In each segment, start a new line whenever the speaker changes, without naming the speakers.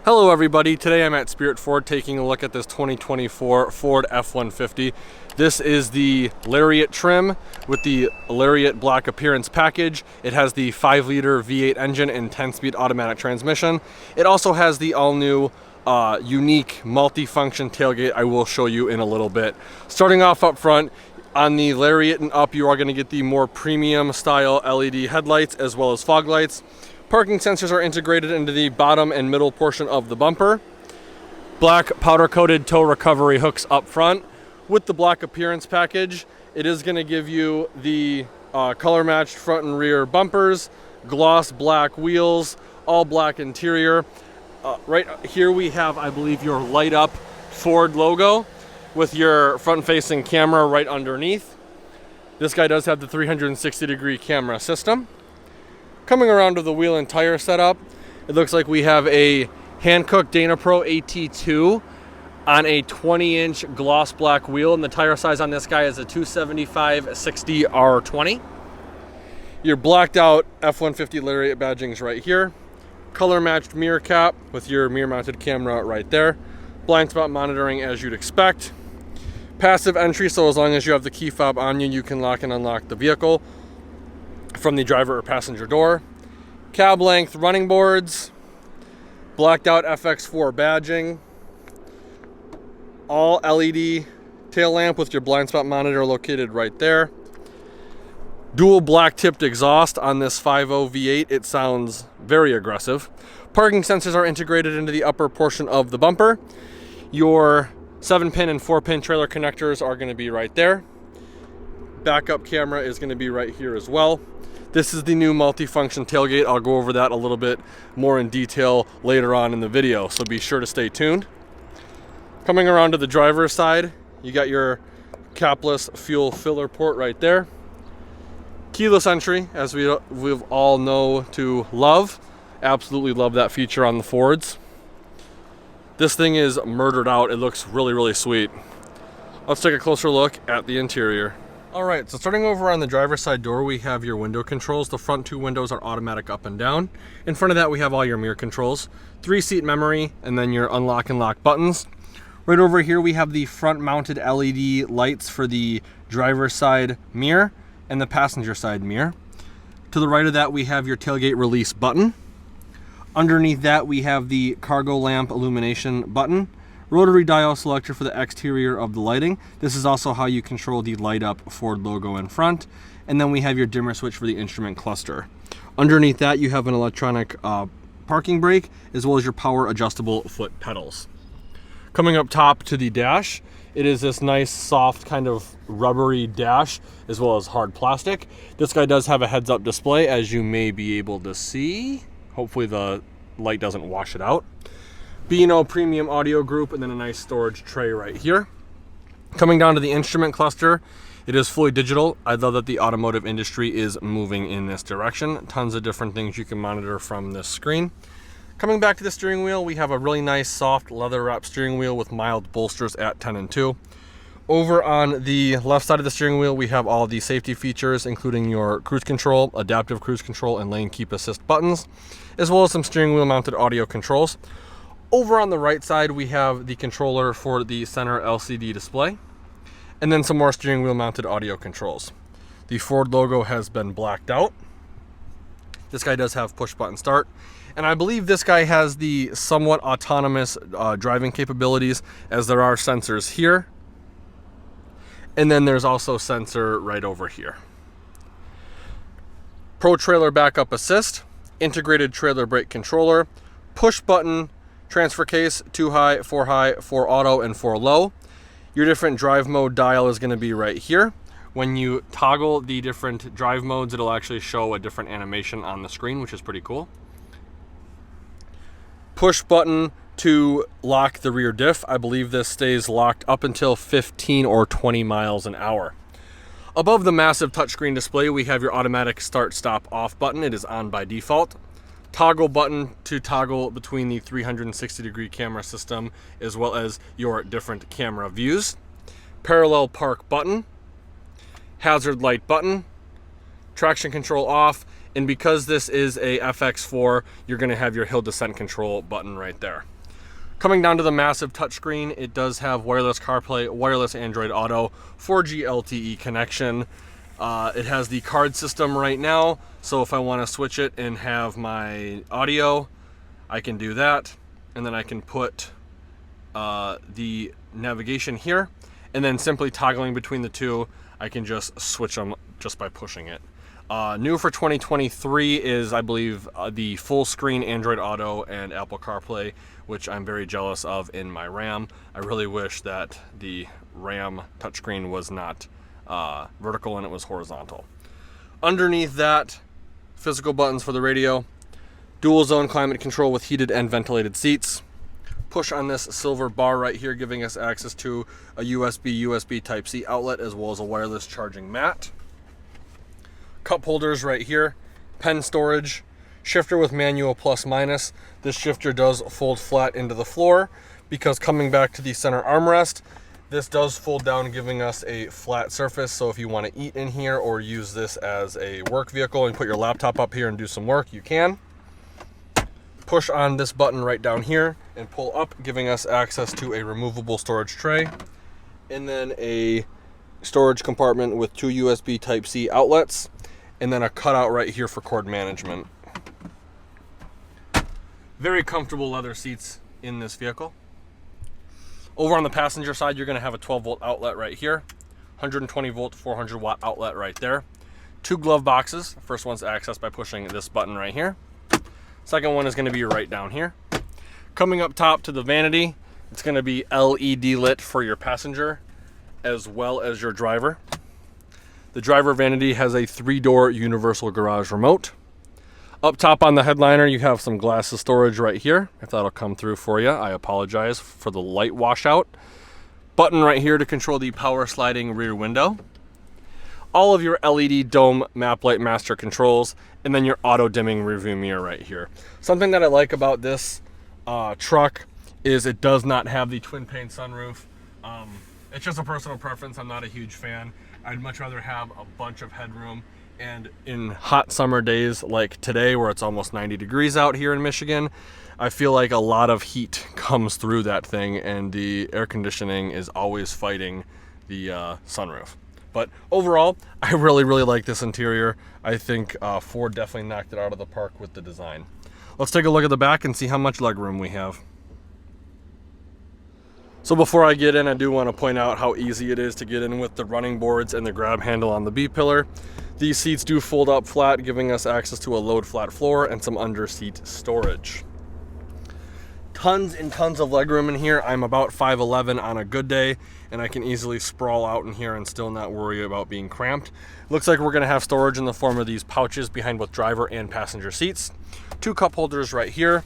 Hello everybody, today I'm at Spirit Ford taking a look at this 2024 Ford F-150. This is the Lariat trim with the Lariat black appearance package. It has the 5-liter V8 engine and 10-speed automatic transmission. It also has the all-new unique multi-function tailgate I will show you in a little bit. Starting off up front, on the Lariat and up you are going to get the more premium style LED headlights as well as fog lights. Parking sensors are integrated into the bottom and middle portion of the bumper. Black powder-coated tow recovery hooks up front. With the black appearance package, it is going to give you the color-matched front and rear bumpers, gloss black wheels, all black interior. Right here we have, I believe, your light-up Ford logo with your front-facing camera right underneath. This guy does have the 360-degree camera system. Coming around to the wheel and tire setup, it looks like we have a hand-cooked Dana Pro AT2 on a 20-inch gloss black wheel, and the tire size on this guy is a 275/60 R20. Your blacked out F-150 Lariat badging's right here. Color-matched mirror cap with your mirror-mounted camera right there. Blind spot monitoring as you'd expect. Passive entry, so as long as you have the key fob on you, you can lock and unlock the vehicle from the driver or passenger door. Cab length running boards, blacked out FX4 badging, all LED tail lamp with your blind spot monitor located right there. Dual black tipped exhaust on this 5.0 V8. It sounds very aggressive. Parking sensors are integrated into the upper portion of the bumper. Your 7-pin and 4-pin trailer connectors are going to be right there. Backup camera is going to be right here as well. This is the new multi-function tailgate. I'll go over that a little bit more in detail later on in the video, so be sure to stay tuned. Coming around to the driver's side, you got your capless fuel filler port right there. Keyless entry, as we've all know to love. Absolutely love that feature on the Fords. This thing is murdered out. It looks really, really sweet. Let's take a closer look at the interior. All right, so starting over on the driver's side door, we have your window controls. The front two windows are automatic up and down. In front of that, we have all your mirror controls, 3-seat memory, and then your unlock and lock buttons. Right over here, we have the front mounted LED lights for the driver's side mirror and the passenger side mirror. To the right of that, we have your tailgate release button. Underneath that, we have the cargo lamp illumination button. Rotary dial selector for the exterior of the lighting. This is also how you control the light up Ford logo in front. And then we have your dimmer switch for the instrument cluster. Underneath that, you have an electronic parking brake, as well as your power adjustable foot pedals. Coming up top to the dash, it is this nice soft kind of rubbery dash, as well as hard plastic. This guy does have a heads up display, as you may be able to see. Hopefully the light doesn't wash it out. B&O premium audio group, and then a nice storage tray right here. Coming down to the instrument cluster, it is fully digital. I love that the automotive industry is moving in this direction. Tons of different things you can monitor from this screen. Coming back to the steering wheel, we have a really nice soft leather wrap steering wheel with mild bolsters at 10 and 2. Over on the left side of the steering wheel, we have all the safety features, including your cruise control, adaptive cruise control, and lane keep assist buttons, as well as some steering wheel mounted audio controls. Over on the right side, we have the controller for the center LCD display, and then some more steering wheel mounted audio controls. The Ford logo has been blacked out. This guy does have push button start, and I believe this guy has the somewhat autonomous driving capabilities, as there are sensors here, and then there's also sensor right over here. Pro trailer backup assist, integrated trailer brake controller, push button transfer case, 2 high, 4 auto, and 4 low. Your different drive mode dial is going to be right here. When you toggle the different drive modes, it'll actually show a different animation on the screen, which is pretty cool. Push button to lock the rear diff. I believe this stays locked up until 15 or 20 miles an hour. Above the massive touchscreen display, we have your automatic start, stop, off button. It is on by default. Toggle button to toggle between the 360-degree camera system, as well as your different camera views. Parallel park button. Hazard light button. Traction control off. And because this is a FX4, you're gonna have your hill descent control button right there. Coming down to the massive touchscreen, it does have wireless CarPlay, wireless Android Auto, 4G LTE connection. It has the card system right now, so if I want to switch it and have my audio, I can do that. And then I can put the navigation here, and then simply toggling between the two, I can just switch them just by pushing it. New for 2023 is, I believe, the full screen Android Auto and Apple CarPlay, which I'm very jealous of in my Ram. I really wish that the Ram touchscreen was not vertical and it was horizontal. Underneath that, physical buttons for the radio, dual zone climate control with heated and ventilated seats. Push on this silver bar right here, giving us access to a USB Type-C outlet as well as a wireless charging mat. Cup holders right here, pen storage, shifter with manual plus minus. This shifter does fold flat into the floor because coming back to the center armrest, this does fold down, giving us a flat surface. So if you want to eat in here or use this as a work vehicle and put your laptop up here and do some work, you can. Push on this button right down here and pull up, giving us access to a removable storage tray. And then a storage compartment with two USB Type-C outlets, and then a cutout right here for cord management. Very comfortable leather seats in this vehicle. Over on the passenger side, you're gonna have a 12-volt outlet right here, 120-volt, 400-watt outlet right there. Two glove boxes. First one's accessed by pushing this button right here. Second one is gonna be right down here. Coming up top to the vanity, it's gonna be LED lit for your passenger as well as your driver. The driver vanity has a 3-door universal garage remote. Up top on the headliner, you have some glasses storage right here. If that'll come through for you, I apologize for the light washout. Button right here to control the power sliding rear window. All of your LED dome map light master controls, and then your auto dimming rearview mirror right here. Something that I like about this truck is it does not have the twin pane sunroof. It's just a personal preference. I'm not a huge fan. I'd much rather have a bunch of headroom, and in hot summer days like today where it's almost 90 degrees out here in Michigan, I feel like a lot of heat comes through that thing and the air conditioning is always fighting the sunroof. But overall, I really like this interior. I think Ford definitely knocked it out of the park with the design. Let's take a look at the back and see how much legroom we have. So before I get in, I do want to point out how easy it is to get in with the running boards and the grab handle on the B-pillar. These seats do fold up flat, giving us access to a load flat floor and some under-seat storage. Tons and tons of legroom in here. I'm about 5'11" on a good day, and I can easily sprawl out in here and still not worry about being cramped. Looks like we're going to have storage in the form of these pouches behind both driver and passenger seats. Two cup holders right here.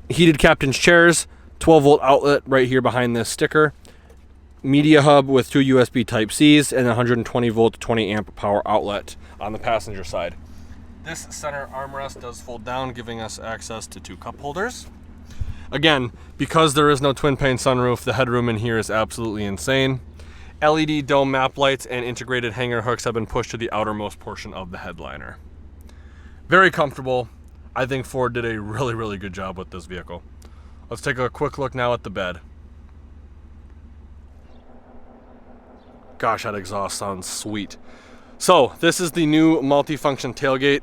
Heated captain's chairs. 12-volt outlet right here behind this sticker. Media hub with two USB Type-Cs and 120-volt 20-amp power outlet on the passenger side. This center armrest does fold down, giving us access to two cup holders. Again, because there is no twin pane sunroof, the headroom in here is absolutely insane. LED dome map lights and integrated hanger hooks have been pushed to the outermost portion of the headliner. Very comfortable. I think Ford did a really good job with this vehicle. Let's take a quick look now at the bed. Gosh, that exhaust sounds sweet. So this is the new multi-function tailgate.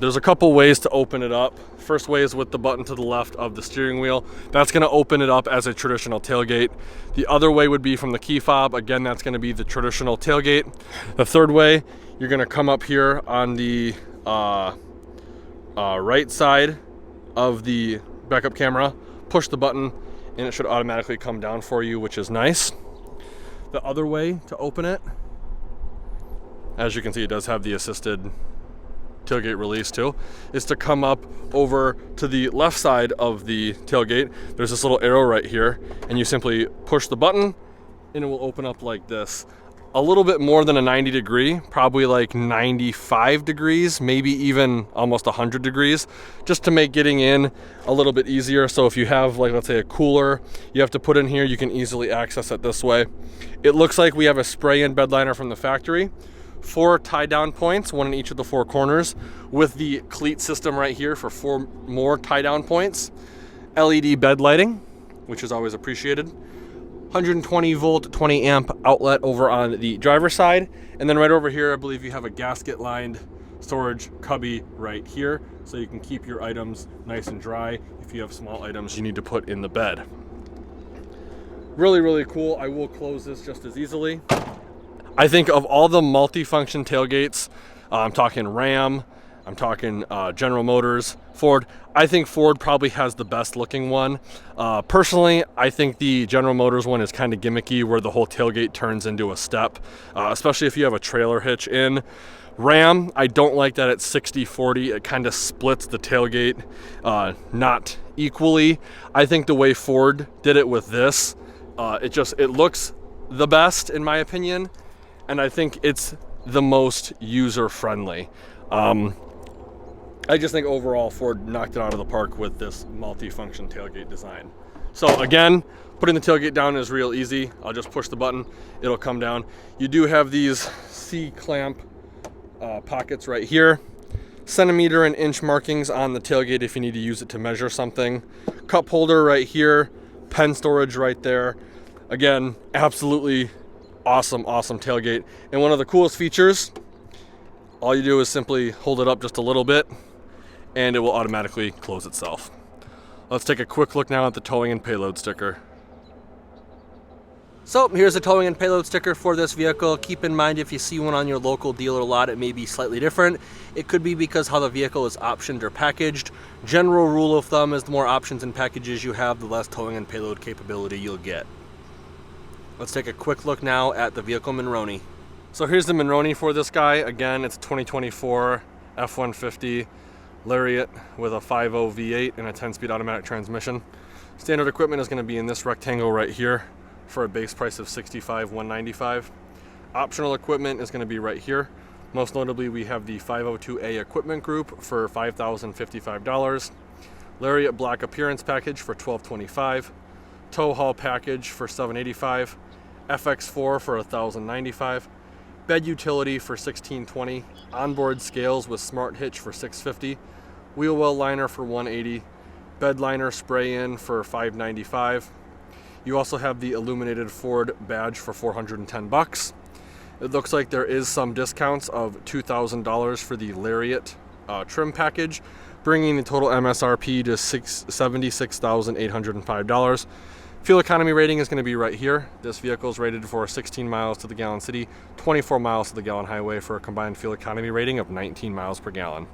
There's a couple ways to open it up. First way is with the button to the left of the steering wheel. That's going to open it up as a traditional tailgate. The other way would be from the key fob. Again, that's going to be the traditional tailgate. The third way, you're going to come up here on the right side of the backup camera, push the button, and it should automatically come down for you, which is nice. The other way to open it, as you can see, it does have the assisted tailgate release too, is to come up over to the left side of the tailgate. There's this little arrow right here, and you simply push the button and it will open up like this. A little bit more than a 90 degree, probably like 95 degrees, maybe even almost 100 degrees, just to make getting in a little bit easier. So if you have, like, let's say a cooler you have to put in here, you can easily access it this way. It looks like we have a spray-in bed liner from the factory. 4 tie down points, 1 in each of the 4 corners, with the cleat system right here for 4 more tie down points. LED bed lighting, which is always appreciated. 120 volt, 20 amp outlet over on the driver's side. And then right over here, I believe you have a gasket lined storage cubby right here, so you can keep your items nice and dry if you have small items you need to put in the bed. Really, really cool. I will close this just as easily. I think of all the multi-function tailgates, I'm talking Ram, I'm talking General Motors, Ford, I think Ford probably has the best looking one. Personally, I think the General Motors one is kind of gimmicky, where the whole tailgate turns into a step, especially if you have a trailer hitch in. Ram, I don't like that it's 60-40. It kind of splits the tailgate not equally. I think the way Ford did it with this, it looks the best in my opinion, and I think it's the most user-friendly. I just think overall Ford knocked it out of the park with this multi-function tailgate design. So again, putting the tailgate down is real easy. I'll just push the button, it'll come down. You do have these C-clamp pockets right here. Centimeter and inch markings on the tailgate if you need to use it to measure something. Cup holder right here, pen storage right there. Again, absolutely awesome tailgate. And one of the coolest features, all you do is simply hold it up just a little bit and it will automatically close itself. Let's take a quick look now at the towing and payload sticker. So here's the towing and payload sticker for this vehicle. Keep in mind, if you see one on your local dealer lot, it may be slightly different. It could be because how the vehicle is optioned or packaged. General rule of thumb is the more options and packages you have, the less towing and payload capability you'll get. Let's take a quick look now at the vehicle Monroney. So here's the Monroney for this guy. Again, it's a 2024 F-150 Lariat with a 5.0 V8 and a 10-speed automatic transmission. Standard equipment is going to be in this rectangle right here for a base price of $65,195. Optional equipment is going to be right here. Most notably, we have the 502A equipment group for $5,055. Lariat black appearance package for $1,225. Tow haul package for $785. FX4 for $1,095. Bed utility for $1,620. Onboard scales with smart hitch for $650. Wheel well liner for $180. Bed liner spray in for $595. You also have the illuminated Ford badge for $410. It looks like there is some discounts of $2,000 for the Lariat trim package, bringing the total MSRP to $76,805. Fuel economy rating is going to be right here. This vehicle is rated for 16 miles to the gallon city, 24 miles to the gallon highway for a combined fuel economy rating of 19 miles per gallon.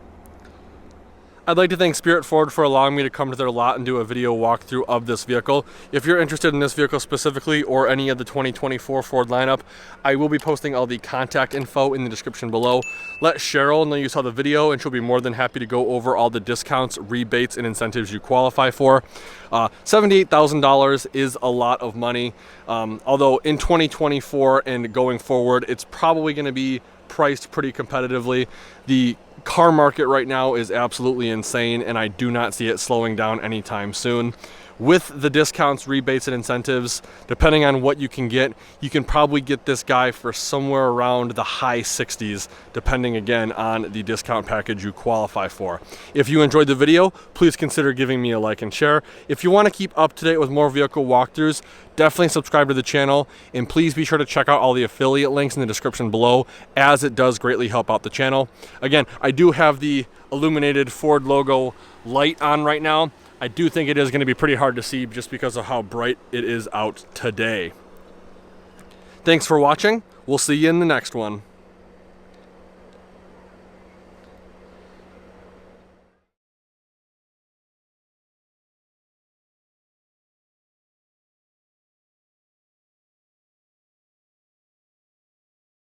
I'd like to thank Spirit Ford for allowing me to come to their lot and do a video walkthrough of this vehicle. If you're interested in this vehicle specifically or any of the 2024 Ford lineup, I will be posting all the contact info in the description below. Let Cheryle know you saw the video and she'll be more than happy to go over all the discounts, rebates, and incentives you qualify for. $78,000 is a lot of money, although in 2024 and going forward, it's probably going to be priced pretty competitively. The car market right now is absolutely insane, and I do not see it slowing down anytime soon. With the discounts, rebates, and incentives, depending on what you can get, you can probably get this guy for somewhere around the high 60s, depending again on the discount package you qualify for. If you enjoyed the video, please consider giving me a like and share. If you want to keep up to date with more vehicle walkthroughs, definitely subscribe to the channel, and please be sure to check out all the affiliate links in the description below, as it does greatly help out the channel. Again, I do have the illuminated Ford logo light on right now. I do think it is going to be pretty hard to see just because of how bright it is out today. Thanks for watching. We'll see you in the next one.